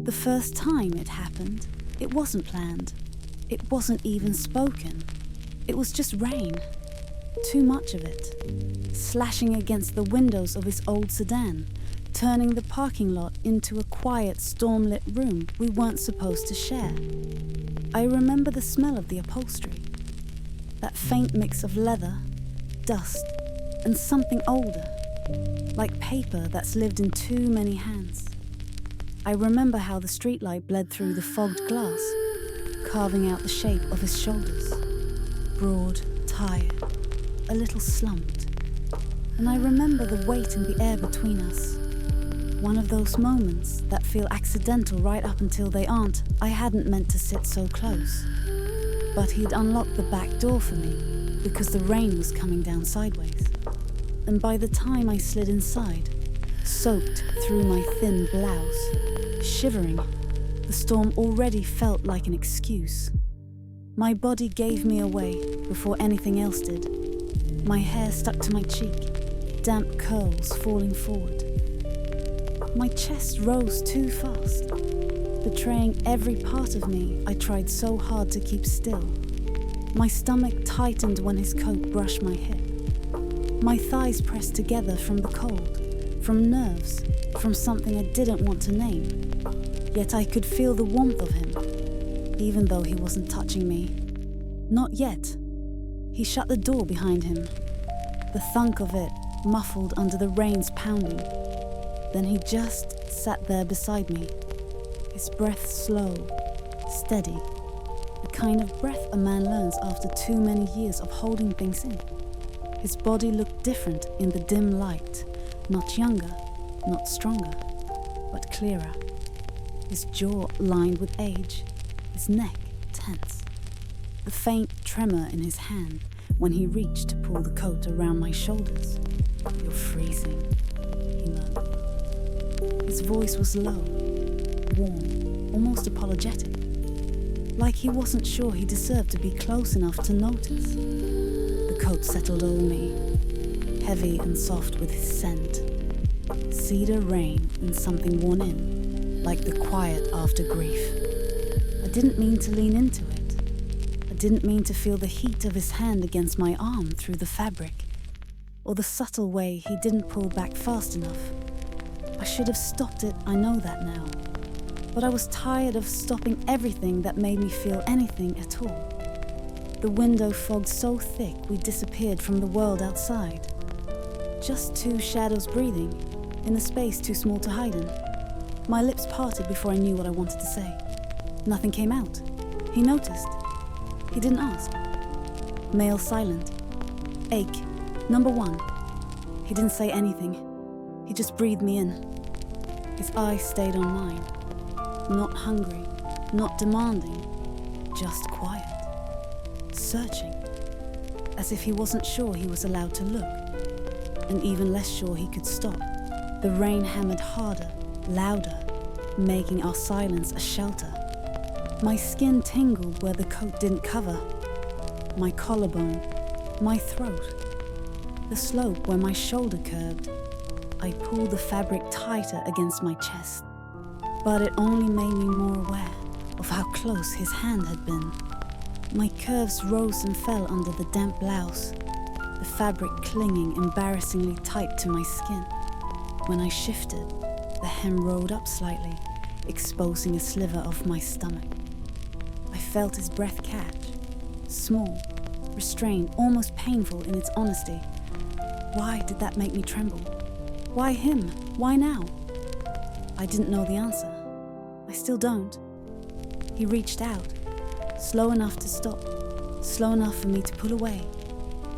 The first time it happened, it wasn't planned. It wasn't even spoken. It was just rain. Too much of it. Slashing against the windows of his old sedan, turning the parking lot into a quiet, storm-lit room we weren't supposed to share. I remember the smell of the upholstery. That faint mix of leather, dust, and something older, like paper that's lived in too many hands. I remember how the streetlight bled through the fogged glass, carving out the shape of his shoulders. Broad, tired, a little slumped. And I remember the weight in the air between us. One of those moments that feel accidental right up until they aren't. I hadn't meant to sit so close. But he'd unlocked the back door for me because the rain was coming down sideways. And by the time I slid inside, soaked through my thin blouse, shivering, the storm already felt like an excuse. My body gave me away before anything else did. My hair stuck to my cheek, damp curls falling forward. My chest rose too fast, betraying every part of me I tried so hard to keep still. My stomach tightened when his coat brushed my hip. My thighs pressed together from the cold, from nerves, from something I didn't want to name. Yet I could feel the warmth of him, even though he wasn't touching me. Not yet. He shut the door behind him, the thunk of it muffled under the rain's pounding. Then he just sat there beside me, his breath slow, steady, the kind of breath a man learns after too many years of holding things in. His body looked different in the dim light, not younger, not stronger, but clearer. His jaw lined with age, his neck tense. The faint tremor in his hand when he reached to pull the coat around my shoulders. "You're freezing," he murmured. His voice was low, warm, almost apologetic, like he wasn't sure he deserved to be close enough to notice. The coat settled over me, heavy and soft with his scent. Cedar rain and something worn in, like the quiet after grief. I didn't mean to lean into it. I didn't mean to feel the heat of his hand against my arm through the fabric, or the subtle way he didn't pull back fast enough. I should have stopped it, I know that now. But I was tired of stopping everything that made me feel anything at all. The window fogged so thick we disappeared from the world outside. Just two shadows breathing, in a space too small to hide in. My lips parted before I knew what I wanted to say. Nothing came out. He noticed. He didn't ask. Male silent. Ache. Number 1. He didn't say anything. He just breathed me in. His eyes stayed on mine. Not hungry, not demanding, just quiet. Searching. As if he wasn't sure he was allowed to look. And even less sure he could stop. The rain hammered harder, louder, making our silence a shelter. My skin tingled where the coat didn't cover. My collarbone, my throat. The slope where my shoulder curved. I pulled the fabric tighter against my chest. But it only made me more aware of how close his hand had been. My curves rose and fell under the damp blouse, the fabric clinging embarrassingly tight to my skin. When I shifted, the hem rolled up slightly, exposing a sliver of my stomach. I felt his breath catch, small, restrained, almost painful in its honesty. Why did that make me tremble? Why him? Why now? I didn't know the answer. I still don't. He reached out, slow enough to stop, slow enough for me to pull away.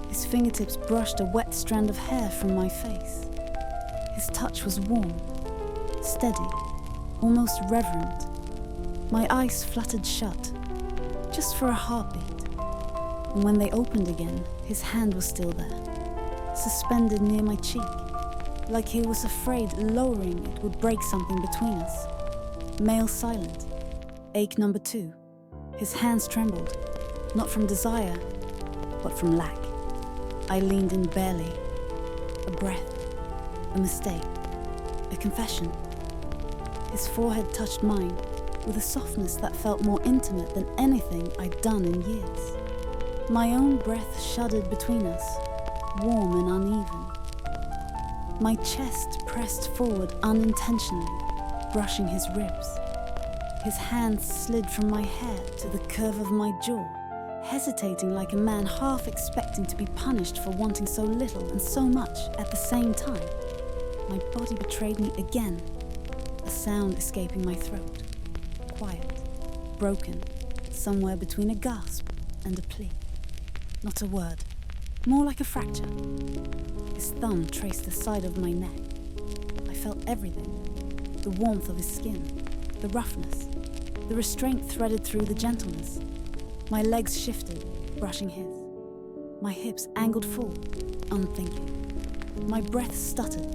His fingertips brushed a wet strand of hair from my face. His touch was warm, steady, almost reverent. My eyes fluttered shut, just for a heartbeat. And when they opened again, his hand was still there, suspended near my cheek, like he was afraid lowering it would break something between us. Male silent. Ache number 2. His hands trembled, not from desire, but from lack. I leaned in barely. A breath. A mistake. A confession. His forehead touched mine with a softness that felt more intimate than anything I'd done in years. My own breath shuddered between us, warm and uneven. My chest pressed forward unintentionally, brushing his ribs. His hands slid from my hair to the curve of my jaw, hesitating like a man half expecting to be punished for wanting so little and so much at the same time. My body betrayed me again, a sound escaping my throat. Quiet, broken, somewhere between a gasp and a plea. Not a word, more like a fracture. His thumb traced the side of my neck. I felt everything. The warmth of his skin, the roughness, the restraint threaded through the gentleness. My legs shifted, brushing his. My hips angled full, unthinking. My breath stuttered.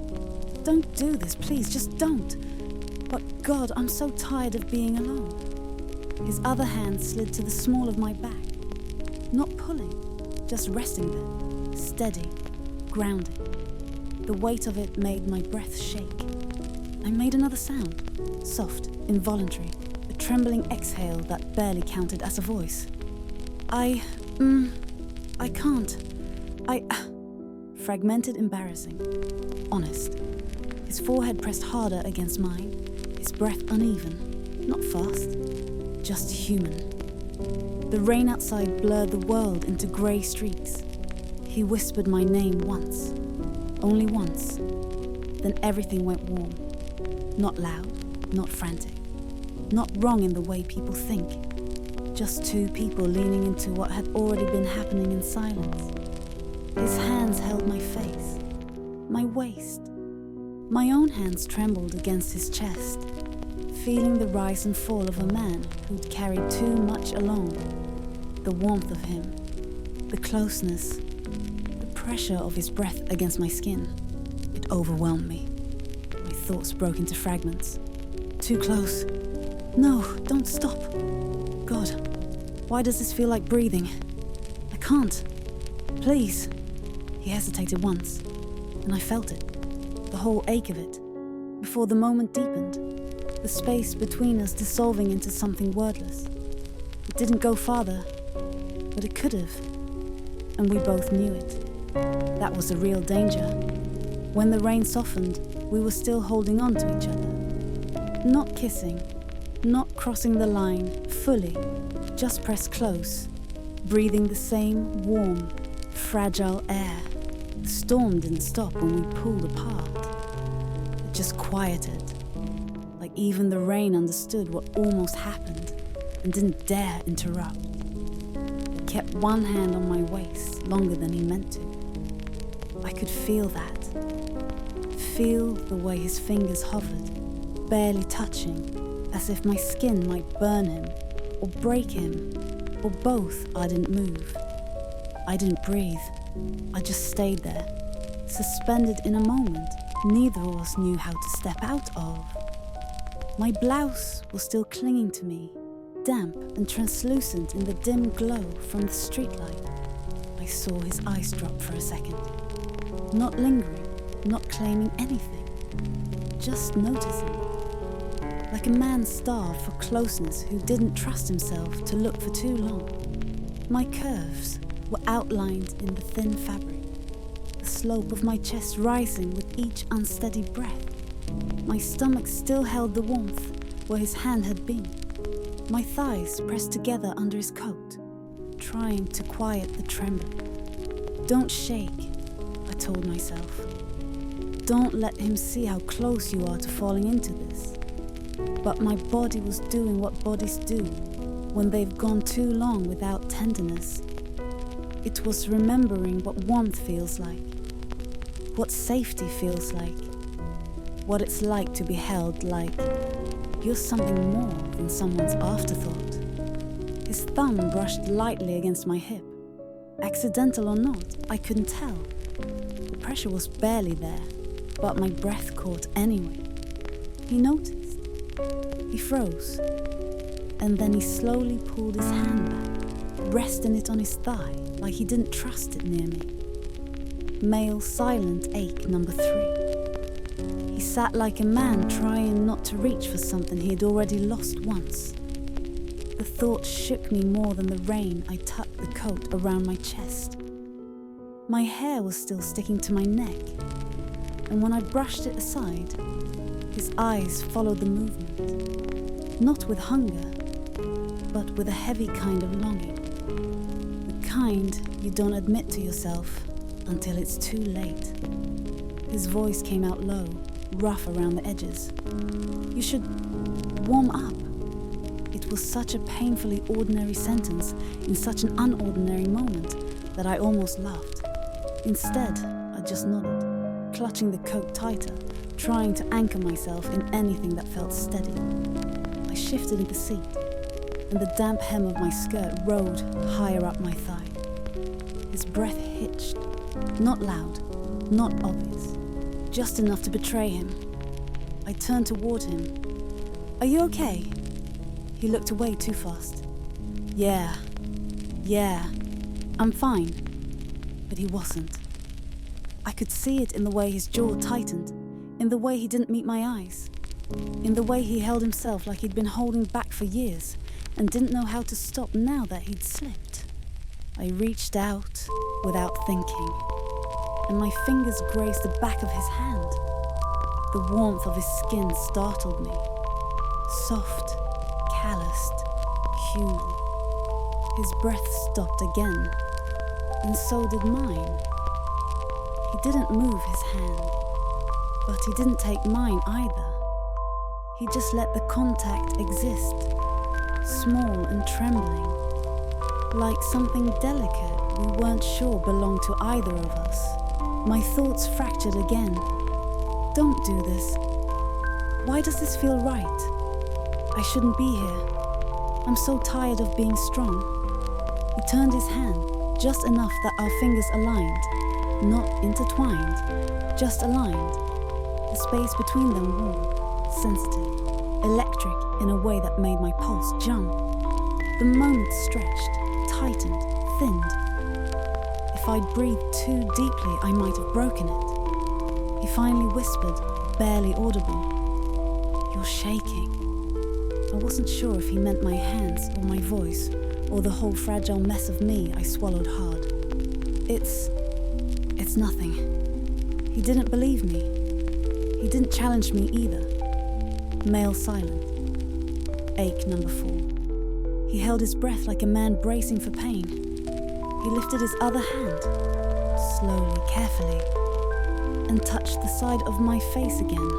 Don't do this, please, just don't. But God, I'm so tired of being alone. His other hand slid to the small of my back. Not pulling, just resting there, steady, grounded. The weight of it made my breath shake. I made another sound, soft, involuntary, a trembling exhale that barely counted as a voice. I can't. Fragmented, embarrassing, honest. His forehead pressed harder against mine, his breath uneven, not fast, just human. The rain outside blurred the world into grey streaks. He whispered my name once, only once. Then everything went warm. Not loud, not frantic, not wrong in the way people think. Just two people leaning into what had already been happening in silence. His hands held my face, my waist. My own hands trembled against his chest, feeling the rise and fall of a man who'd carried too much alone. The warmth of him, the closeness, the pressure of his breath against my skin. It overwhelmed me. My thoughts broke into fragments. Too close. No, don't stop. God, why does this feel like breathing? I can't. Please. He hesitated once, and I felt it, the whole ache of it, before the moment deepened, the space between us dissolving into something wordless. It didn't go farther, but it could have, and we both knew it. That was the real danger. When the rain softened, we were still holding on to each other. Not kissing, not crossing the line fully, just pressed close, breathing the same warm, fragile air. The storm didn't stop when we pulled apart. It just quieted, like even the rain understood what almost happened and didn't dare interrupt. It kept one hand on my waist longer than he meant to. I could feel that. Feel the way his fingers hovered, barely touching, as if my skin might burn him, or break him, or both. I didn't move. I didn't breathe. I just stayed there, suspended in a moment neither of us knew how to step out of. My blouse was still clinging to me, damp and translucent in the dim glow from the streetlight. I saw his eyes drop for a second, not lingering, not claiming anything, just noticing. Like a man starved for closeness who didn't trust himself to look for too long. My curves were outlined in the thin fabric, the slope of my chest rising with each unsteady breath. My stomach still held the warmth where his hand had been. My thighs pressed together under his coat, trying to quiet the tremble. Don't shake, I told myself. Don't let him see how close you are to falling into this. But my body was doing what bodies do when they've gone too long without tenderness. It was remembering what warmth feels like, what safety feels like, what it's like to be held like you're something more than someone's afterthought. His thumb brushed lightly against my hip. Accidental or not, I couldn't tell. The pressure was barely there, but my breath caught anyway. He noticed. He froze, and then he slowly pulled his hand back, resting it on his thigh like he didn't trust it near me. Male silent ache number 3. He sat like a man trying not to reach for something he had already lost once. The thought shook me more than the rain. I tucked the coat around my chest. My hair was still sticking to my neck, and when I brushed it aside, his eyes followed the movement, not with hunger, but with a heavy kind of longing. The kind you don't admit to yourself until it's too late. His voice came out low, rough around the edges. You should warm up. It was such a painfully ordinary sentence in such an unordinary moment that I almost laughed. Instead, I just nodded, clutching the coat tighter, trying to anchor myself in anything that felt steady. I shifted in the seat, and the damp hem of my skirt rode higher up my thigh. His breath hitched, not loud, not obvious, just enough to betray him. I turned toward him. "Are you okay?" He looked away too fast. Yeah, I'm fine." But he wasn't. I could see it in the way his jaw tightened, in the way he didn't meet my eyes, in the way he held himself like he'd been holding back for years and didn't know how to stop now that he'd slipped. I reached out without thinking, and my fingers grazed the back of his hand. The warmth of his skin startled me. Soft, calloused, human. His breath stopped again, and so did mine. He didn't move his hand, but he didn't take mine either. He just let the contact exist, small and trembling, like something delicate we weren't sure belonged to either of us. My thoughts fractured again. Don't do this. Why does this feel right? I shouldn't be here. I'm so tired of being strong. He turned his hand, just enough that our fingers aligned, not intertwined, just aligned. The space between them warm, sensitive, electric in a way that made my pulse jump. The moment stretched, tightened, thinned. If I'd breathed too deeply, I might have broken it. He finally whispered, barely audible, "You're shaking." I wasn't sure if he meant my hands or my voice or the whole fragile mess of me. I swallowed hard. It's nothing. He didn't believe me. He didn't challenge me either. Male silent. Ache number 4. He held his breath like a man bracing for pain. He lifted his other hand, slowly, carefully, and touched the side of my face again,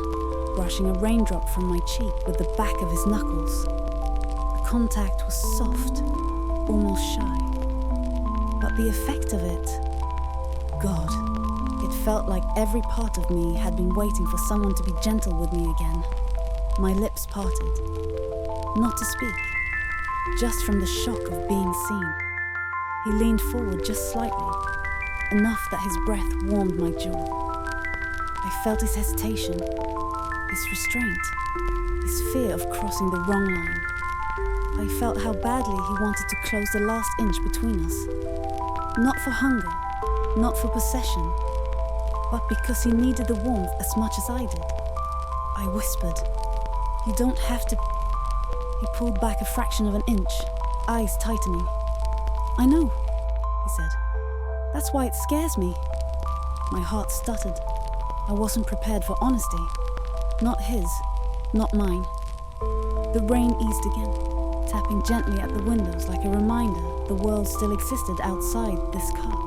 brushing a raindrop from my cheek with the back of his knuckles. The contact was soft, almost shy. But the effect of it, God, it felt like every part of me had been waiting for someone to be gentle with me again. My lips parted, not to speak, just from the shock of being seen. He leaned forward just slightly, enough that his breath warmed my jaw. I felt his hesitation, his restraint, his fear of crossing the wrong line. I felt how badly he wanted to close the last inch between us. Not for hunger, not for possession, but because he needed the warmth as much as I did. I whispered, "You don't have to..." He pulled back a fraction of an inch, eyes tightening. "I know," he said. "That's why it scares me." My heart stuttered. I wasn't prepared for honesty. Not his, not mine. The rain eased again, tapping gently at the windows like a reminder the world still existed outside this car.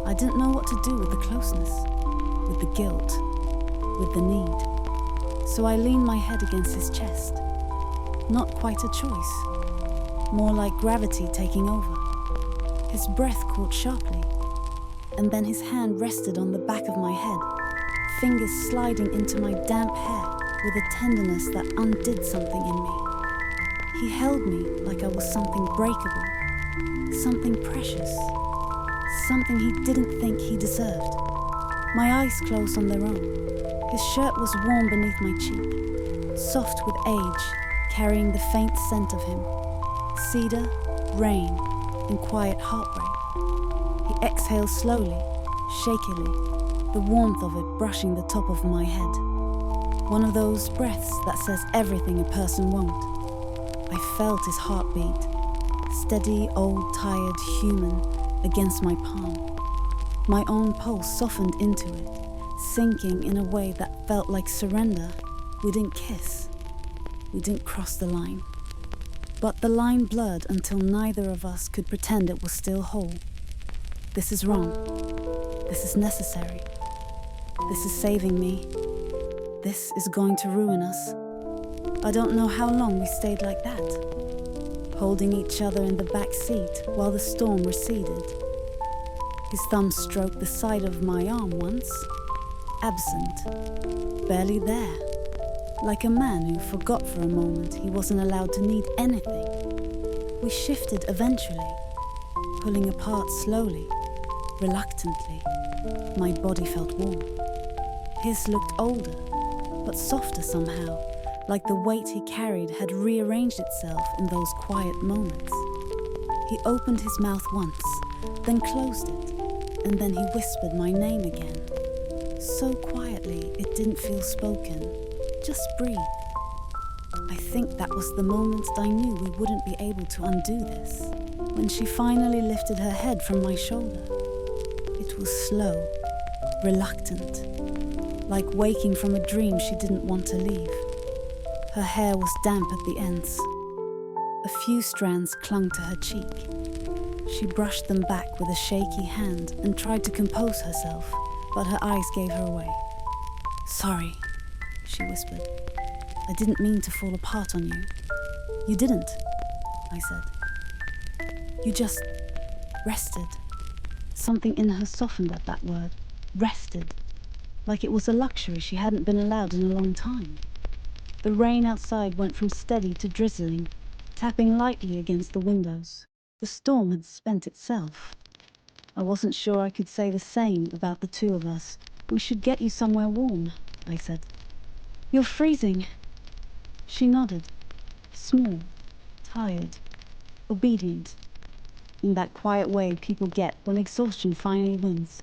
I didn't know what to do with the closeness, with the guilt, with the need. So I leaned my head against his chest. Not quite a choice, more like gravity taking over. His breath caught sharply, and then his hand rested on the back of my head, fingers sliding into my damp hair with a tenderness that undid something in me. He held me like I was something breakable, something precious, something he didn't think he deserved. My eyes closed on their own. His shirt was warm beneath my cheek, soft with age, carrying the faint scent of him. Cedar, rain, and quiet heartbreak. He exhaled slowly, shakily, the warmth of it brushing the top of my head. One of those breaths that says everything a person won't. I felt his heartbeat, steady, old, tired, human, against my palm. My own pulse softened into it, sinking in a way that felt like surrender. We didn't kiss. We didn't cross the line. But the line blurred until neither of us could pretend it was still whole. This is wrong. This is necessary. This is saving me. This is going to ruin us. I don't know how long we stayed like that, holding each other in the back seat while the storm receded. His thumb stroked the side of my arm once, absent, barely there, like a man who forgot for a moment he wasn't allowed to need anything. We shifted eventually, pulling apart slowly, reluctantly. My body felt warm. His looked older, but softer somehow, like the weight he carried had rearranged itself in those quiet moments. He opened his mouth once, then closed it, and then he whispered my name again. So quietly it didn't feel spoken, just breathe. I think that was the moment I knew we wouldn't be able to undo this, when she finally lifted her head from my shoulder. It was slow, reluctant, like waking from a dream she didn't want to leave. Her hair was damp at the ends. A few strands clung to her cheek. She brushed them back with a shaky hand and tried to compose herself, but her eyes gave her away. "Sorry," she whispered. "I didn't mean to fall apart on you." "You didn't," I said. "You just rested." Something in her softened at that word. Rested. Like it was a luxury she hadn't been allowed in a long time. The rain outside went from steady to drizzling, tapping lightly against the windows. The storm had spent itself. I wasn't sure I could say the same about the two of us. "We should get you somewhere warm," I said. "You're freezing." She nodded. Small, tired, obedient. In that quiet way people get when exhaustion finally wins.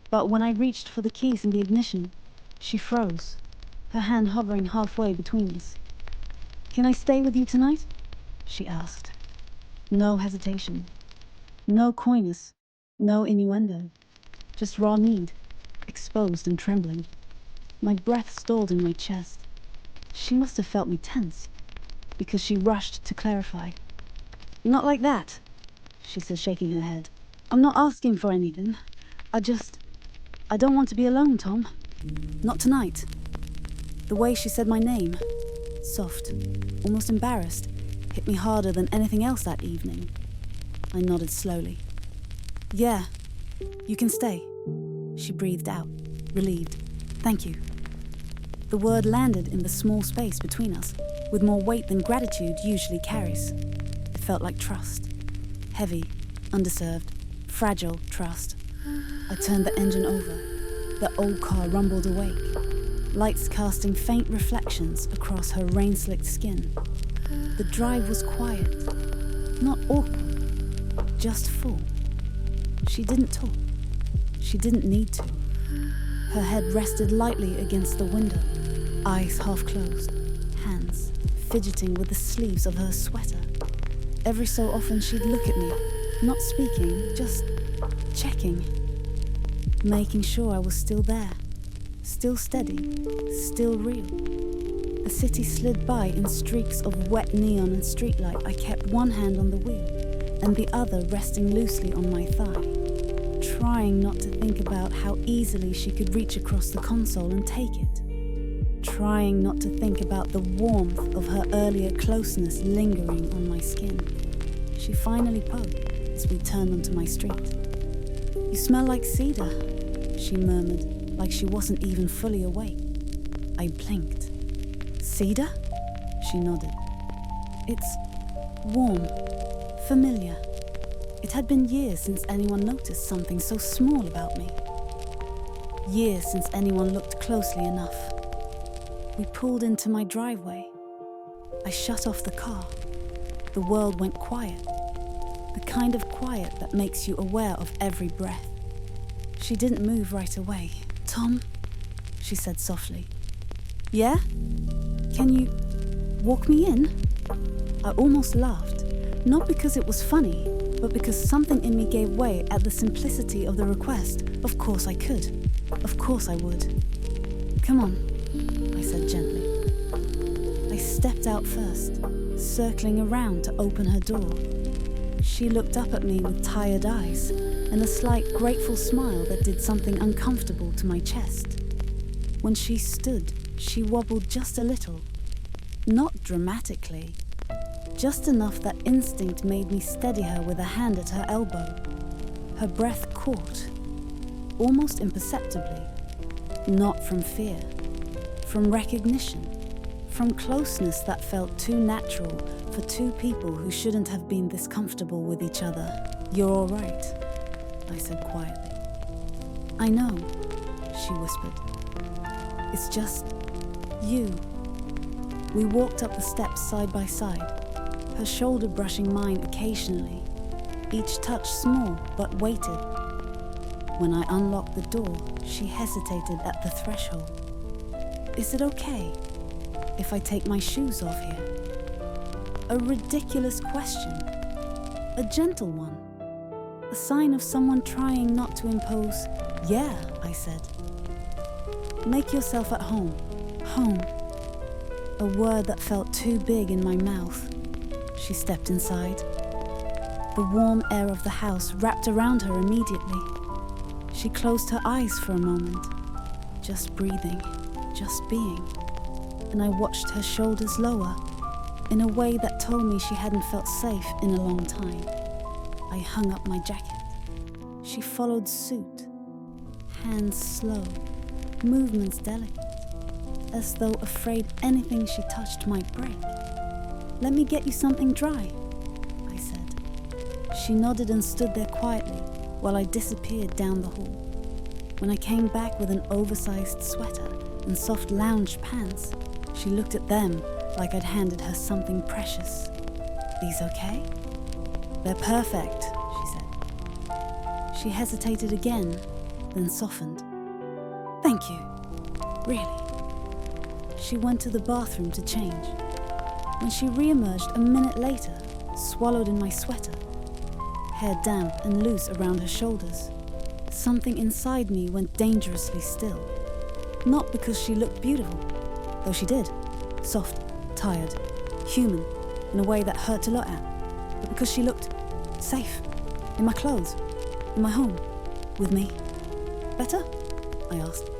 But when I reached for the keys in the ignition, she froze, her hand hovering halfway between us. "Can I stay with you tonight?" she asked. No hesitation. No coyness. No innuendo. Just raw need, exposed and trembling. My breath stalled in my chest. She must have felt me tense, because she rushed to clarify. "Not like that," she said, shaking her head. "I'm not asking for anything. I don't want to be alone, Tom. Not tonight." The way she said my name, soft, almost embarrassed, hit me harder than anything else that evening. I nodded slowly. "Yeah, you can stay," she breathed out, relieved. "Thank you." The word landed in the small space between us, with more weight than gratitude usually carries. It felt like trust. Heavy, undeserved, fragile trust. I turned the engine over. The old car rumbled awake, lights casting faint reflections across her rain-slicked skin. The drive was quiet, not awkward, just full. She didn't talk. She didn't need to. Her head rested lightly against the window, eyes half closed, hands fidgeting with the sleeves of her sweater. Every so often she'd look at me, not speaking, just checking, making sure I was still there, still steady, still real. The city slid by in streaks of wet neon and streetlight. I kept one hand on the wheel and the other resting loosely on my thigh, trying not to think about how easily she could reach across the console and take it, trying not to think about the warmth of her earlier closeness lingering on my skin. She finally poked as we turned onto my street. "You smell like cedar," she murmured, like she wasn't even fully awake. I blinked. "Cedar?" She nodded. "It's warm, familiar." It had been years since anyone noticed something so small about me. Years since anyone looked closely enough. We pulled into my driveway. I shut off the car. The world went quiet. The kind of quiet that makes you aware of every breath. She didn't move right away. "Tom," she said softly. Yeah? Can you walk me in? I almost laughed, not because it was funny, but because something in me gave way at the simplicity of the request. Of course I could. Of course I would. Come on, I said gently. I stepped out first, circling around to open her door. She looked up at me with tired eyes and a slight grateful smile that did something uncomfortable to my chest. When she stood, she wobbled just a little. Not dramatically. Just enough that instinct made me steady her with a hand at her elbow. Her breath caught, almost imperceptibly. Not from fear, from recognition, from closeness that felt too natural for two people who shouldn't have been this comfortable with each other. You're all right, I said quietly. I know, she whispered. It's just you. We walked up the steps side by side, her shoulder brushing mine occasionally, each touch small but weighted. When I unlocked the door, she hesitated at the threshold. Is it okay if I take my shoes off here? A ridiculous question. A gentle one. A sign of someone trying not to impose. Yeah, I said. Make yourself at home. Home. A word that felt too big in my mouth. She stepped inside. The warm air of the house wrapped around her immediately. She closed her eyes for a moment, just breathing, just being. And I watched her shoulders lower in a way that told me she hadn't felt safe in a long time. I hung up my jacket. She followed suit, hands slow, movements delicate, as though afraid anything she touched might break. Let me get you something dry, I said. She nodded and stood there quietly while I disappeared down the hall. When I came back with an oversized sweater and soft lounge pants, she looked at them like I'd handed her something precious. These okay? They're perfect, she said. She hesitated again, then softened. Thank you. Really. She went to the bathroom to change. When she re-emerged a minute later, swallowed in my sweater, hair damp and loose around her shoulders, something inside me went dangerously still. Not because she looked beautiful, though she did. Soft, tired, human, in a way that hurt to look at, but because she looked safe, in my clothes, in my home, with me. Better? I asked.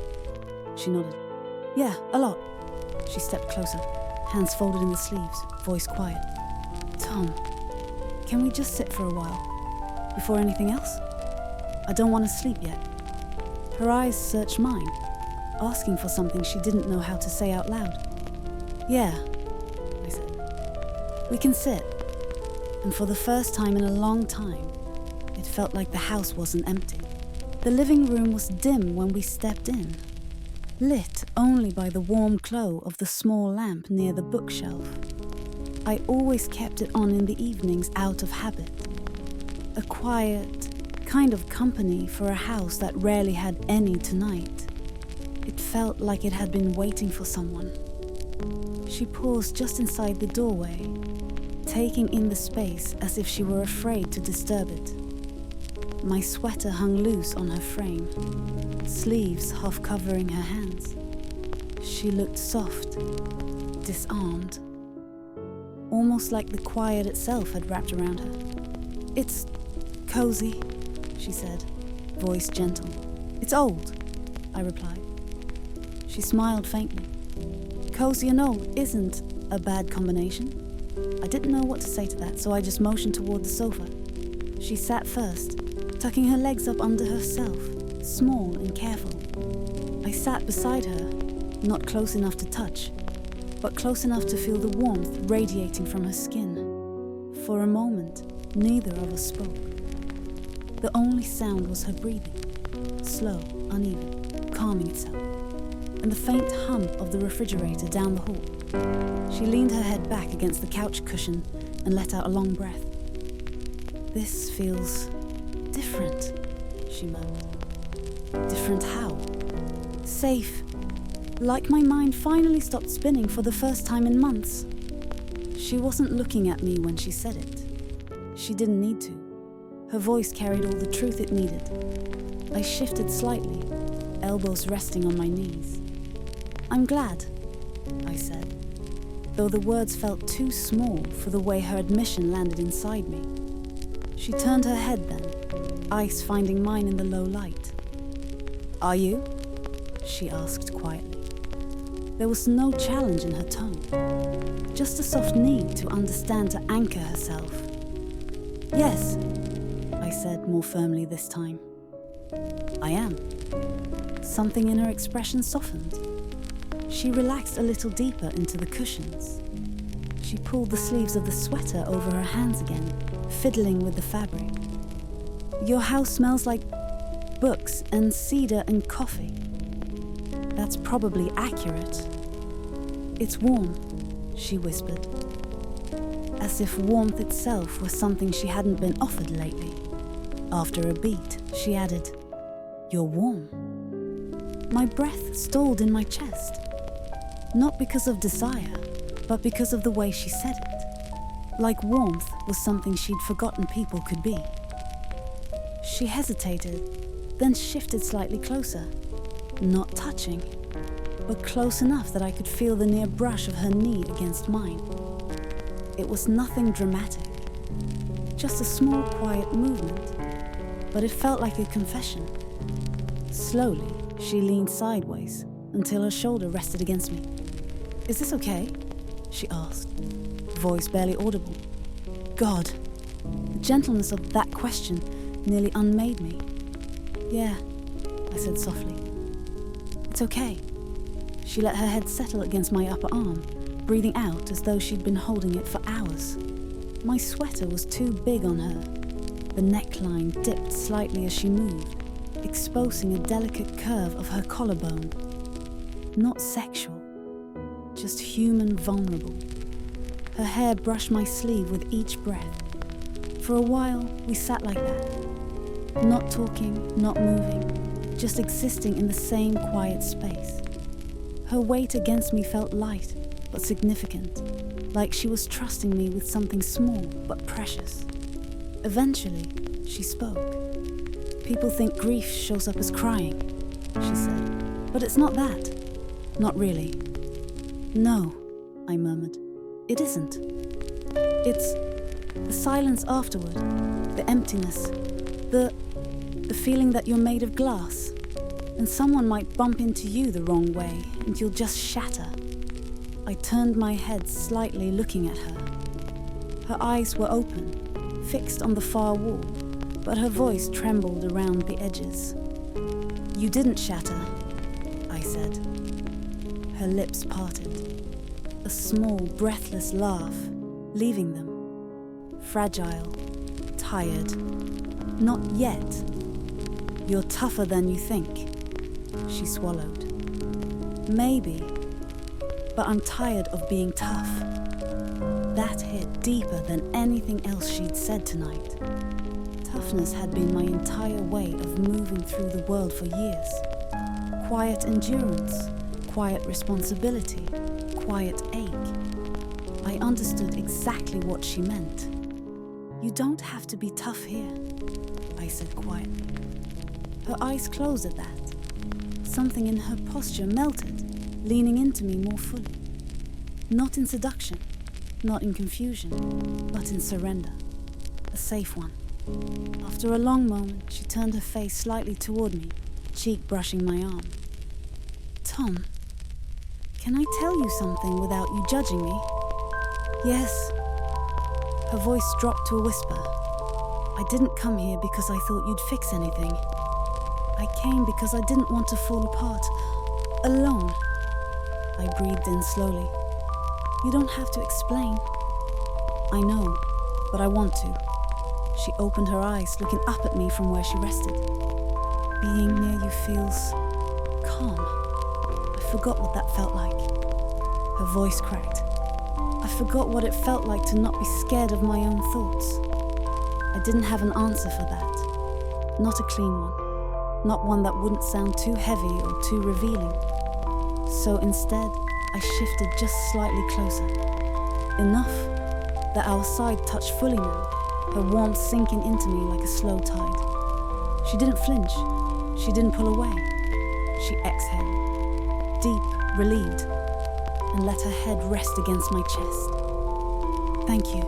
She nodded. Yeah, a lot. She stepped closer, hands folded in the sleeves, voice quiet. Tom, can we just sit for a while? Before anything else? I don't want to sleep yet. Her eyes searched mine, asking for something she didn't know how to say out loud. Yeah, I said. We can sit. And for the first time in a long time, it felt like the house wasn't empty. The living room was dim when we stepped in, lit only by the warm glow of the small lamp near the bookshelf. I always kept it on in the evenings out of habit. A quiet kind of company for a house that rarely had any tonight. It felt like it had been waiting for someone. She paused just inside the doorway, taking in the space as if she were afraid to disturb it. My sweater hung loose on her frame, sleeves half covering her hands. She looked soft, disarmed, almost like the quiet itself had wrapped around her. It's cozy, she said, voice gentle. It's old, I replied. She smiled faintly. Cozy and old isn't a bad combination. I didn't know what to say to that, so I just motioned toward the sofa. She sat first, tucking her legs up under herself, small and careful. I sat beside her, not close enough to touch, but close enough to feel the warmth radiating from her skin. For a moment, neither of us spoke. The only sound was her breathing, slow, uneven, calming itself, and the faint hum of the refrigerator down the hall. She leaned her head back against the couch cushion and let out a long breath. This feels different, she murmured. Different how? Safe, Like my mind finally stopped spinning for the first time in months. She wasn't looking at me when she said it. She didn't need to. Her voice carried all the truth it needed. I shifted slightly, elbows resting on my knees. "I'm glad," I said, though the words felt too small for the way her admission landed inside me. She turned her head then, eyes finding mine in the low light. "Are you?" she asked quietly. There was no challenge in her tone, just a soft need to understand, to anchor herself. "Yes," I said more firmly this time. "I am." Something in her expression softened. She relaxed a little deeper into the cushions. She pulled the sleeves of the sweater over her hands again, fiddling with the fabric. "Your house smells like books and cedar and coffee." "That's probably accurate." "It's warm," she whispered, as if warmth itself was something she hadn't been offered lately. After a beat, she added, "You're warm." My breath stalled in my chest, not because of desire, but because of the way she said it, like warmth was something she'd forgotten people could be. She hesitated, then shifted slightly closer, not touching, but close enough that I could feel the near brush of her knee against mine. It was nothing dramatic, just a small, quiet movement, but it felt like a confession. Slowly, she leaned sideways until her shoulder rested against me. "Is this okay?" she asked, voice barely audible. God, the gentleness of that question nearly unmade me. "Yeah," I said softly. "It's okay." She let her head settle against my upper arm, breathing out as though she'd been holding it for hours. My sweater was too big on her. The neckline dipped slightly as she moved, exposing a delicate curve of her collarbone. Not sexual, just human, vulnerable. Her hair brushed my sleeve with each breath. For a while, we sat like that, not talking, not moving, just existing in the same quiet space. Her weight against me felt light, but significant, like she was trusting me with something small but precious. Eventually, she spoke. "People think grief shows up as crying," she said, "but it's not that. Not really." "No," I murmured. "It isn't. It's the silence afterward, the emptiness, the feeling that you're made of glass, and someone might bump into you the wrong way and you'll just shatter." I turned my head slightly, looking at her. Her eyes were open, fixed on the far wall, but her voice trembled around the edges. "You didn't shatter," I said. Her lips parted. A small, breathless laugh, leaving them. Fragile, tired. "Not yet. You're tougher than you think." She swallowed. "Maybe, but I'm tired of being tough." That hit deeper than anything else she'd said tonight. Toughness had been my entire way of moving through the world for years. Quiet endurance, quiet responsibility, quiet ache. I understood exactly what she meant. "You don't have to be tough here," I said quietly. Her eyes closed at that. Something in her posture melted, leaning into me more fully. Not in seduction, not in confusion, but in surrender. A safe one. After a long moment, she turned her face slightly toward me, cheek brushing my arm. "Tom, can I tell you something without you judging me?" "Yes." Her voice dropped to a whisper. "I didn't come here because I thought you'd fix anything. I came because I didn't want to fall apart, alone." I breathed in slowly. "You don't have to explain." "I know, but I want to." She opened her eyes, looking up at me from where she rested. "Being near you feels calm." I forgot what that felt like. Her voice cracked. I forgot what it felt like to not be scared of my own thoughts. I didn't have an answer for that. Not a clean one. Not one that wouldn't sound too heavy or too revealing. So instead, I shifted just slightly closer. Enough that our side touched fully now, her warmth sinking into me like a slow tide. She didn't flinch. She didn't pull away. She exhaled, deep, relieved, and let her head rest against my chest. "Thank you,"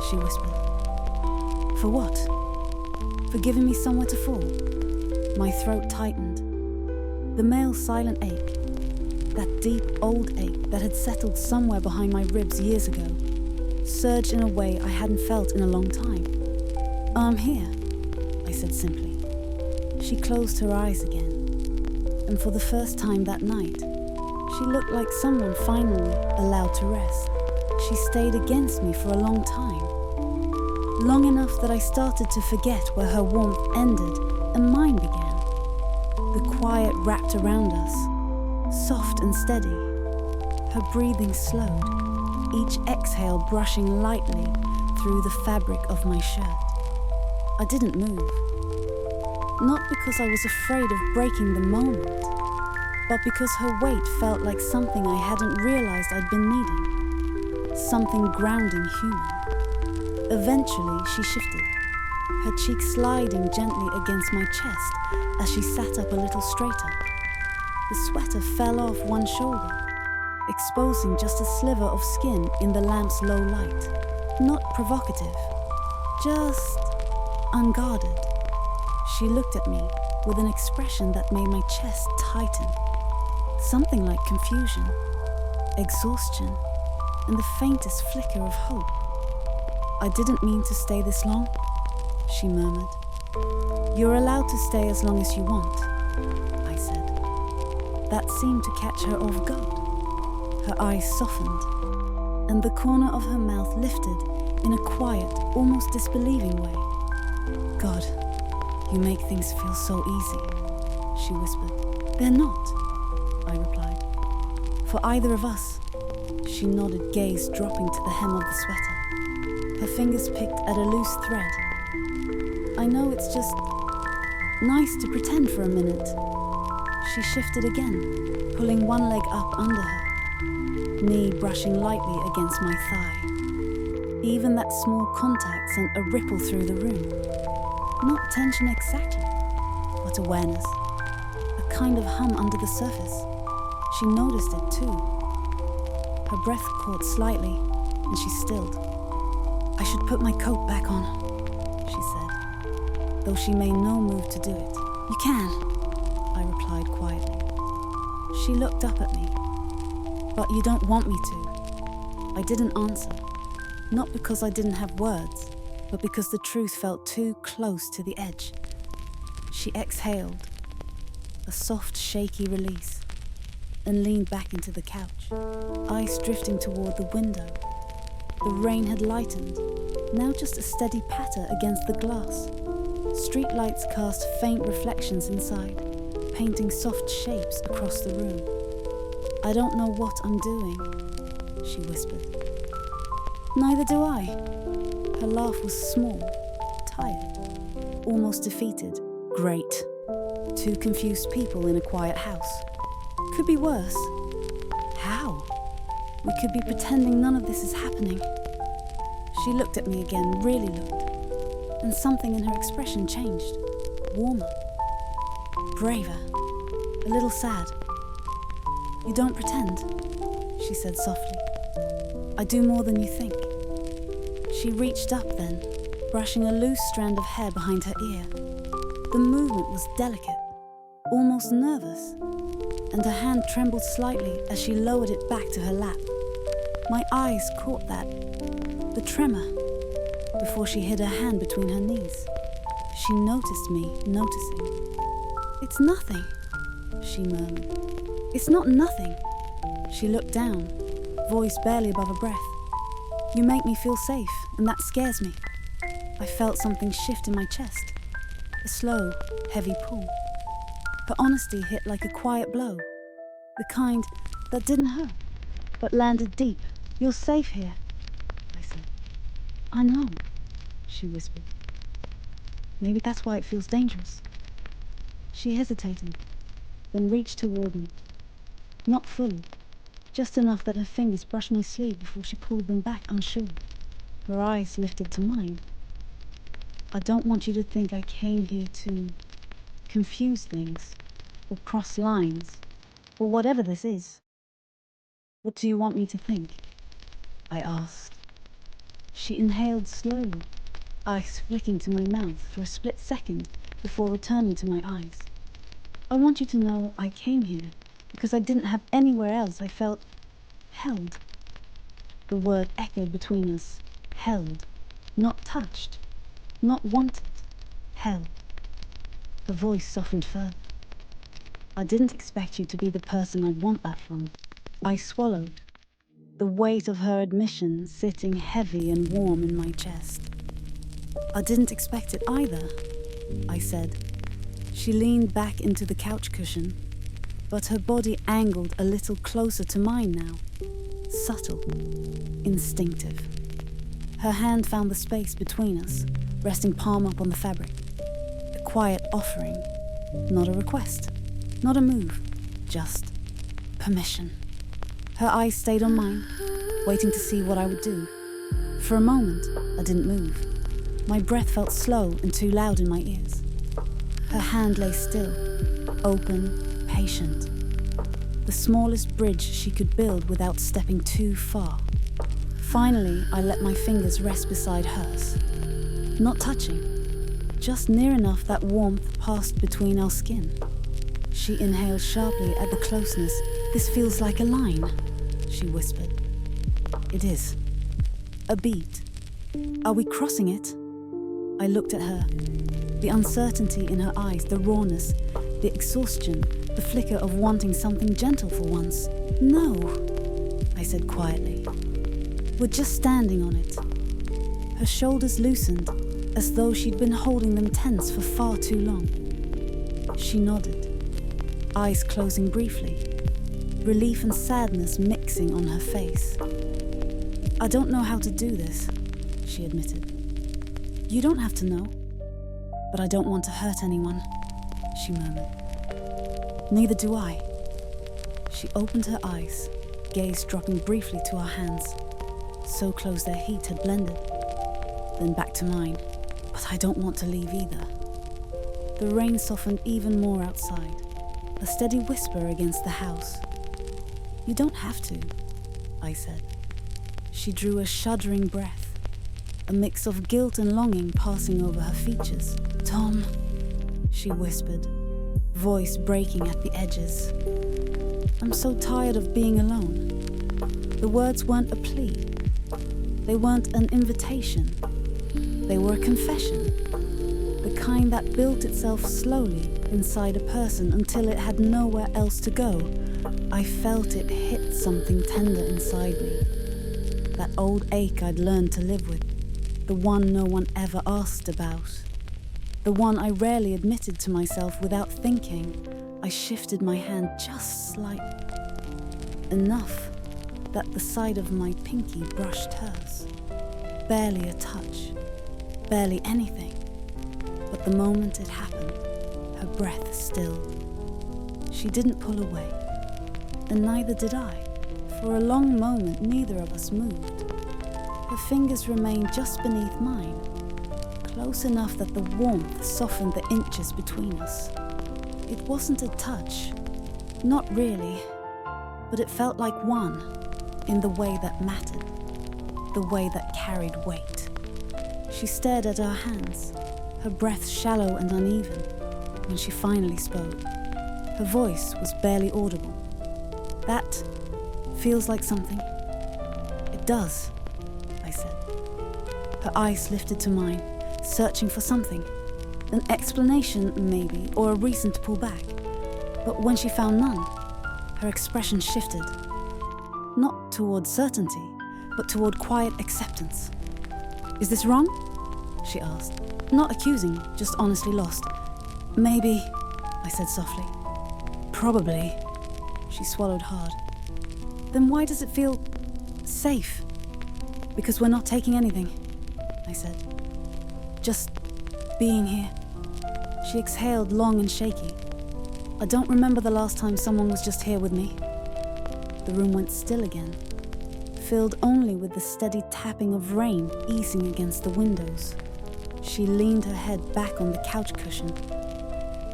she whispered. "For what?" "For giving me somewhere to fall." My throat tightened. The male silent ache, that deep old ache that had settled somewhere behind my ribs years ago, surged in a way I hadn't felt in a long time. "I'm here," I said simply. She closed her eyes again, and for the first time that night, she looked like someone finally allowed to rest. She stayed against me for a long time. Long enough that I started to forget where her warmth ended and mine began. The quiet wrapped around us, soft and steady. Her breathing slowed, each exhale brushing lightly through the fabric of my shirt. I didn't move. Not because I was afraid of breaking the moment, but because her weight felt like something I hadn't realized I'd been needing. Something grounding human. Eventually, she shifted, her cheek sliding gently against my chest as she sat up a little straighter. The sweater fell off one shoulder, exposing just a sliver of skin in the lamp's low light. Not provocative, just unguarded. She looked at me with an expression that made my chest tighten. Something like confusion, exhaustion, and the faintest flicker of hope. "I didn't mean to stay this long," she murmured. "You're allowed to stay as long as you want," I said. That seemed to catch her off guard. Her eyes softened, and the corner of her mouth lifted in a quiet, almost disbelieving way. "God, you make things feel so easy," she whispered. "They're not," I replied. "For either of us." She nodded, gaze dropping to the hem of the sweater. Her fingers picked at a loose thread. "I know it's just nice to pretend for a minute." She shifted again, pulling one leg up under her, knee brushing lightly against my thigh. Even that small contact sent a ripple through the room. Not tension exactly, but awareness. A kind of hum under the surface. She noticed it too. Her breath caught slightly, and she stilled. "I should put my coat back on," she said, though she made no move to do it. "You can," I replied quietly. She looked up at me. "But you don't want me to." I didn't answer, not because I didn't have words, but because the truth felt too close to the edge. She exhaled, a soft, shaky release, and leaned back into the couch, eyes drifting toward the window. The rain had lightened, now just a steady patter against the glass. Street lights cast faint reflections inside, painting soft shapes across the room. "I don't know what I'm doing," she whispered. "Neither do I." Her laugh was small, tired, almost defeated. "Great. Two confused people in a quiet house. Could be worse. How? We could be pretending none of this is happening." She looked at me again, really looked, and something in her expression changed. Warmer. Braver. A little sad. "You don't pretend," she said softly. "I do more than you think." She reached up then, brushing a loose strand of hair behind her ear. The movement was delicate, almost nervous, and her hand trembled slightly as she lowered it back to her lap. My eyes caught that, the tremor, before she hid her hand between her knees. She noticed me noticing. "It's nothing," she murmured. "It's not nothing." She looked down, voice barely above a breath. "You make me feel safe, and that scares me." I felt something shift in my chest, a slow, heavy pull. Her honesty hit like a quiet blow, the kind that didn't hurt, but landed deep. "You're safe here," I said. "I know," she whispered. "Maybe that's why it feels dangerous." She hesitated, then reached toward me. Not fully, just enough that her fingers brushed my sleeve before she pulled them back unsure. Her eyes lifted to mine. I don't want you to think I came here to confuse things, or cross lines, or whatever this is. What do you want me to think? I asked. She inhaled slowly, ice flicking to my mouth for a split second before returning to my eyes. I want you to know I came here because I didn't have anywhere else I felt held. The word echoed between us. Held. Not touched. Not wanted. Held. Her voice softened further. I didn't expect you to be the person I'd want that from. I swallowed, the weight of her admission sitting heavy and warm in my chest. I didn't expect it either, I said. She leaned back into the couch cushion, but her body angled a little closer to mine now. Subtle, instinctive. Her hand found the space between us, resting palm up on the fabric. A quiet offering, not a request, not a move, just permission. Her eyes stayed on mine, waiting to see what I would do. For a moment, I didn't move. My breath felt slow and too loud in my ears. Her hand lay still, open, patient. The smallest bridge she could build without stepping too far. Finally, I let my fingers rest beside hers. Not touching, just near enough that warmth passed between our skin. She inhaled sharply at the closeness. This feels like a line, she whispered. It is. A beat. Are we crossing it? I looked at her. The uncertainty in her eyes, the rawness, the exhaustion, the flicker of wanting something gentle for once. No, I said quietly. We're just standing on it. Her shoulders loosened, as though she'd been holding them tense for far too long. She nodded, eyes closing briefly, relief and sadness mixing on her face. I don't know how to do this, she admitted. You don't have to know, but I don't want to hurt anyone, she murmured. Neither do I. She opened her eyes, gaze dropping briefly to our hands. So close their heat had blended. Then back to mine. But I don't want to leave either. The rain softened even more outside, a steady whisper against the house. You don't have to, I said. She drew a shuddering breath, a mix of guilt and longing passing over her features. Tom, she whispered, voice breaking at the edges. I'm so tired of being alone. The words weren't a plea. They weren't an invitation. They were a confession. The kind that built itself slowly inside a person until it had nowhere else to go. I felt it hit something tender inside me. That old ache I'd learned to live with. The one no one ever asked about. The one I rarely admitted to myself without thinking. I shifted my hand just slightly. Enough that the side of my pinky brushed hers. Barely a touch. Barely anything. But the moment it happened, her breath stilled. She didn't pull away. And neither did I. For a long moment, neither of us moved. Her fingers remained just beneath mine, close enough that the warmth softened the inches between us. It wasn't a touch, not really, but it felt like one, in the way that mattered, the way that carried weight. She stared at our hands, her breath shallow and uneven, when she finally spoke. Her voice was barely audible. That feels like something. It does, I said. Her eyes lifted to mine, searching for something. An explanation, maybe, or a reason to pull back. But when she found none, her expression shifted. Not toward certainty, but toward quiet acceptance. Is this wrong? She asked. Not accusing, just honestly lost. Maybe, I said softly. Probably. She swallowed hard. Then why does it feel safe? Because we're not taking anything, I said. Just being here. She exhaled long and shaky. I don't remember the last time someone was just here with me. the room went still again, filled only with the steady tapping of rain easing against the windows. She leaned her head back on the couch cushion,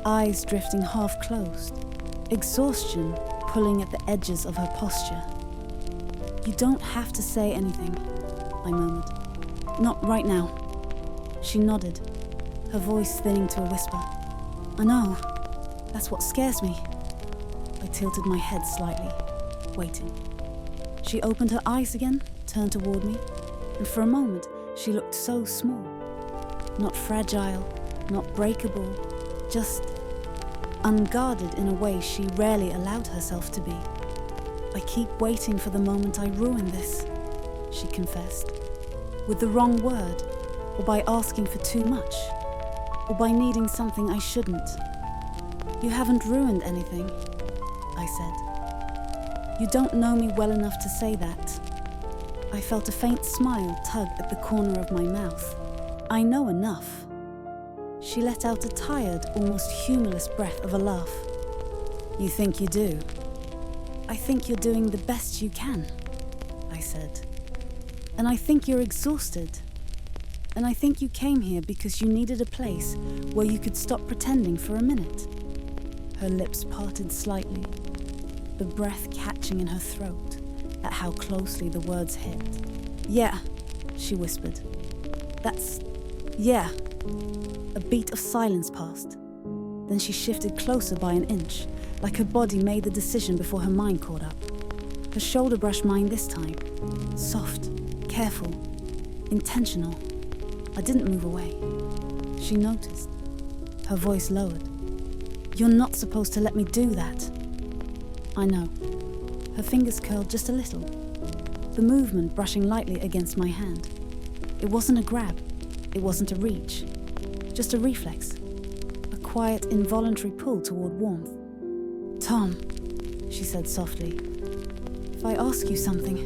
eyes drifting half closed, exhaustion pulling at the edges of her posture. "You don't have to say anything," I murmured. "Not right now." She nodded, her voice thinning to a whisper. "I know. That's what scares me." I tilted my head slightly, waiting. She opened her eyes again, turned toward me, and for a moment she looked so small. Not fragile, not breakable, just unguarded in a way she rarely allowed herself to be. "I keep waiting for the moment I ruin this," she confessed. "With the wrong word, or by asking for too much, or by needing something I shouldn't." "You haven't ruined anything," I said. "You don't know me well enough to say that." I felt a faint smile tug at the corner of my mouth. "I know enough." She let out a tired, almost humorless breath of a laugh. "You think you do?" "I think you're doing the best you can," I said. "And I think you're exhausted. And I think you came here because you needed a place where you could stop pretending for a minute." Her lips parted slightly, the breath catching in her throat at how closely the words hit. "Yeah," she whispered. Yeah." A beat of silence passed. Then she shifted closer by an inch, like her body made the decision before her mind caught up. Her shoulder brushed mine this time. Soft, careful, intentional. I didn't move away. She noticed. Her voice lowered. "You're not supposed to let me do that." I know. Her fingers curled just a little, the movement brushing lightly against my hand. It wasn't a grab. It wasn't a reach. Just a reflex. A quiet, involuntary pull toward warmth. "Tom," she said softly, "if I ask you something,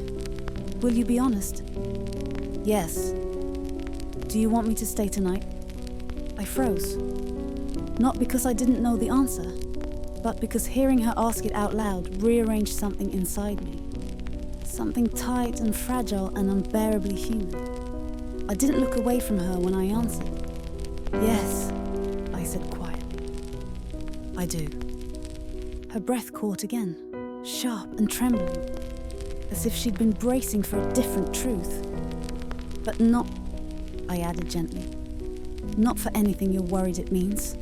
will you be honest?" "Yes." "Do you want me to stay tonight?" I froze. Not because I didn't know the answer, but because hearing her ask it out loud rearranged something inside me. Something tight and fragile and unbearably human. I didn't look away from her when I answered. "Yes," I said quietly. "I do." Her breath caught again, sharp and trembling, as if she'd been bracing for a different truth. "But not," I added gently, "not for anything you're worried it means."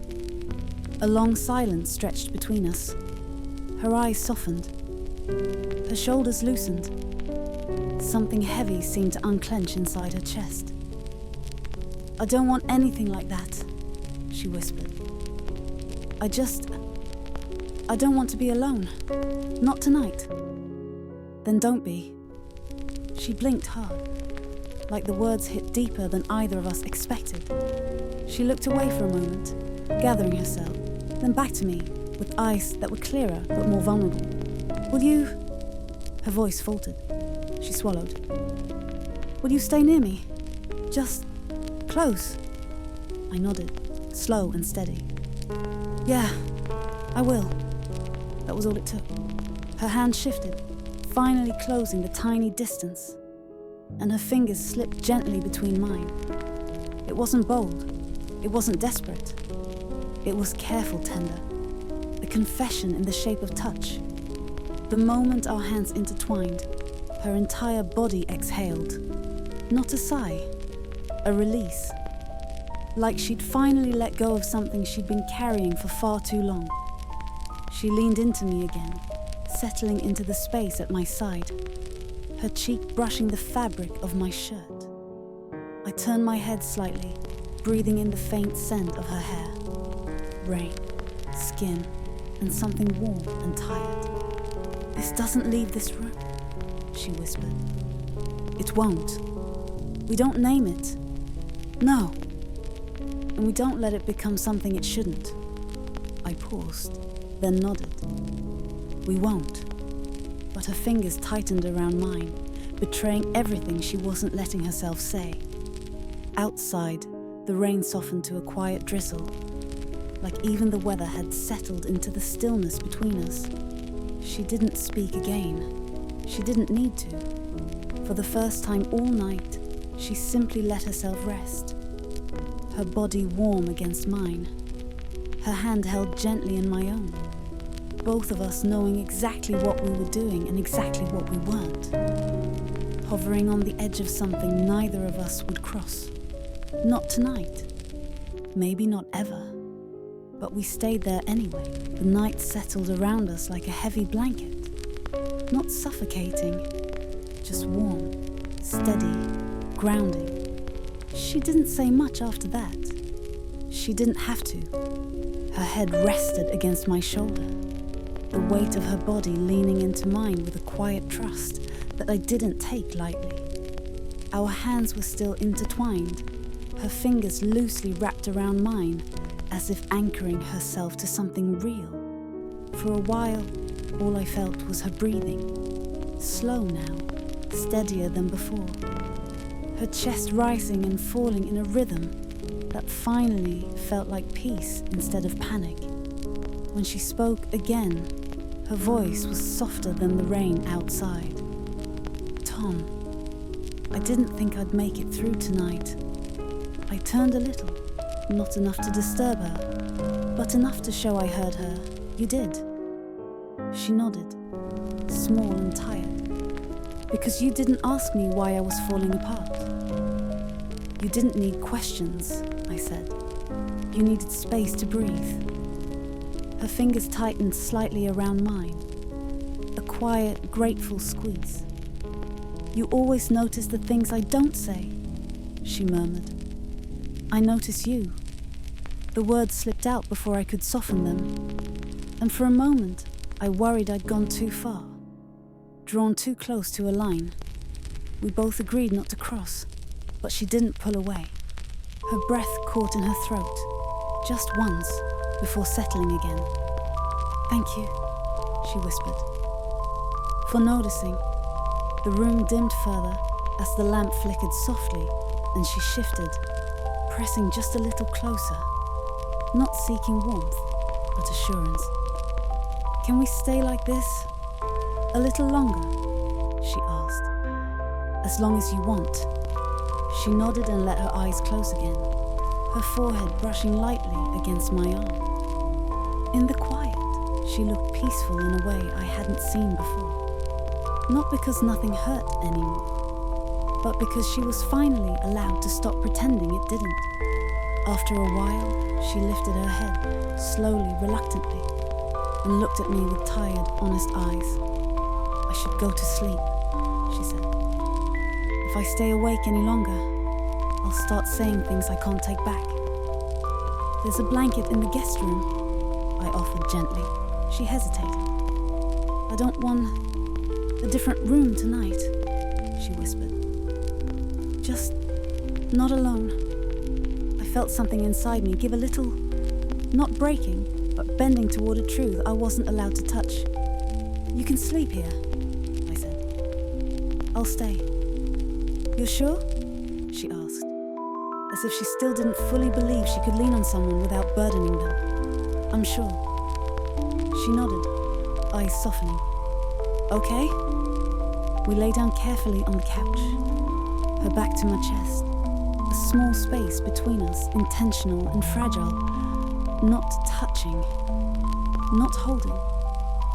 A long silence stretched between us. Her eyes softened. Her shoulders loosened. Something heavy seemed to unclench inside her chest. "I don't want anything like that," she whispered. I don't want to be alone. Not tonight." "Then don't be." She blinked hard, like the words hit deeper than either of us expected. She looked away for a moment, gathering herself, then back to me, with eyes that were clearer but more vulnerable. "Will you..." Her voice faltered. She swallowed. "Will you stay near me? Just close?" I nodded, slow and steady. "Yeah, I will." That was all it took. Her hand shifted, finally closing the tiny distance, and her fingers slipped gently between mine. It wasn't bold. It wasn't desperate. It was careful tender, a confession in the shape of touch. The moment our hands intertwined, her entire body exhaled. Not a sigh, a release. Like she'd finally let go of something she'd been carrying for far too long. She leaned into me again, settling into the space at my side, her cheek brushing the fabric of my shirt. I turned my head slightly, breathing in the faint scent of her hair. Rain, skin, and something warm and tired. "This doesn't leave this room," she whispered. "It won't. We don't name it. No. And we don't let it become something it shouldn't." I paused, then nodded. "We won't." But her fingers tightened around mine, betraying everything she wasn't letting herself say. Outside, the rain softened to a quiet drizzle, like even the weather had settled into the stillness between us. She didn't speak again. She didn't need to. For the first time all night, she simply let herself rest. Her body warm against mine. Her hand held gently in my own. Both of us knowing exactly what we were doing and exactly what we weren't. Hovering on the edge of something neither of us would cross. Not tonight. Maybe not ever. But we stayed there anyway. The night settled around us like a heavy blanket. Not suffocating, just warm, steady, grounding. She didn't say much after that. She didn't have to. Her head rested against my shoulder, the weight of her body leaning into mine with a quiet trust that I didn't take lightly. Our hands were still intertwined, her fingers loosely wrapped around mine, as if anchoring herself to something real. For a while, all I felt was her breathing, slow now, steadier than before. Her chest rising and falling in a rhythm that finally felt like peace instead of panic. When she spoke again, her voice was softer than the rain outside. Tom, I didn't think I'd make it through tonight. I turned a little, not enough to disturb her, but enough to show I heard her. You did. She nodded, small and tired. Because you didn't ask me why I was falling apart. You didn't need questions, I said. You needed space to breathe. Her fingers tightened slightly around mine. A quiet, grateful squeeze. You always notice the things I don't say, she murmured. I notice you. The words slipped out before I could soften them. And for a moment, I worried I'd gone too far, drawn too close to a line. We both agreed not to cross, but she didn't pull away. Her breath caught in her throat, just once, before settling again. Thank you, she whispered. For noticing. The room dimmed further as the lamp flickered softly and she shifted, pressing just a little closer, not seeking warmth, but assurance. Can we stay like this? A little longer? She asked. As long as you want. She nodded and let her eyes close again, her forehead brushing lightly against my arm. In the quiet, she looked peaceful in a way I hadn't seen before. Not because nothing hurt anymore, but because she was finally allowed to stop pretending it didn't. After a while, she lifted her head, slowly, reluctantly, and looked at me with tired, honest eyes. I should go to sleep, she said. If I stay awake any longer, I'll start saying things I can't take back. There's a blanket in the guest room, I offered gently. She hesitated. I don't want a different room tonight, she whispered. Just not alone. I felt something inside me give a little, not breaking, but bending toward a truth I wasn't allowed to touch. You can sleep here, I said. I'll stay. You're sure? She asked, as if she still didn't fully believe she could lean on someone without burdening them. I'm sure. She nodded, eyes softening. Okay? We lay down carefully on the couch, her back to my chest, a small space between us, intentional and fragile, not touching, not holding,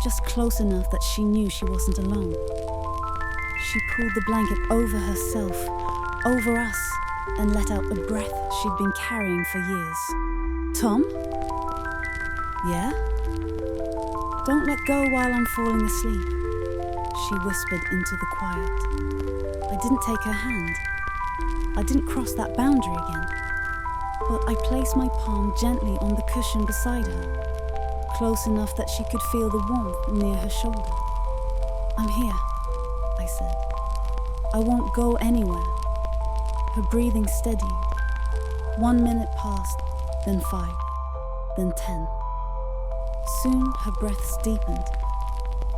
just close enough that she knew she wasn't alone. She pulled the blanket over herself, over us, and let out a breath she'd been carrying for years. Tom? Yeah? Don't let go while I'm falling asleep, she whispered into the quiet. I didn't take her hand. I didn't cross that boundary again. But I placed my palm gently on the cushion beside her, close enough that she could feel the warmth near her shoulder. I'm here, I said. I won't go anywhere. Her breathing steadied. 1 minute passed, then 5, then 10. Soon her breaths deepened,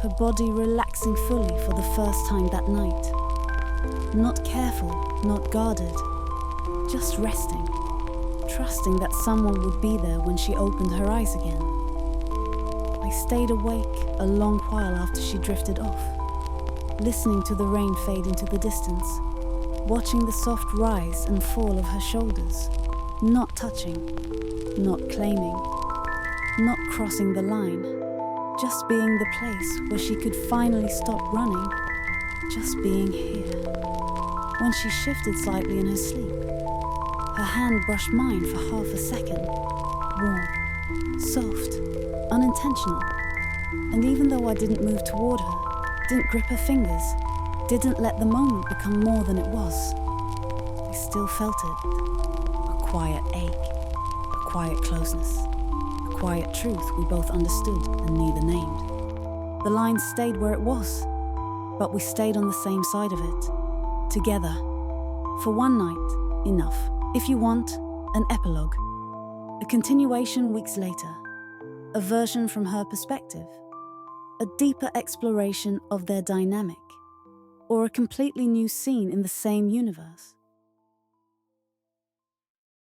her body relaxing fully for the first time that night. Not careful, not guarded, just resting, trusting that someone would be there when she opened her eyes again. I stayed awake a long while after she drifted off, listening to the rain fade into the distance, watching the soft rise and fall of her shoulders, not touching, not claiming, not crossing the line, just being the place where she could finally stop running, just being here. When she shifted slightly in her sleep, her hand brushed mine for half a second, warm, soft, unintentional. And even though I didn't move toward her, didn't grip her fingers, didn't let the moment become more than it was, I still felt it. A quiet ache, a quiet closeness, a quiet truth we both understood and neither named. The line stayed where it was, but we stayed on the same side of it, together. For one night, enough. If you want, an epilogue, a continuation weeks later, a version from her perspective, a deeper exploration of their dynamic, or a completely new scene in the same universe.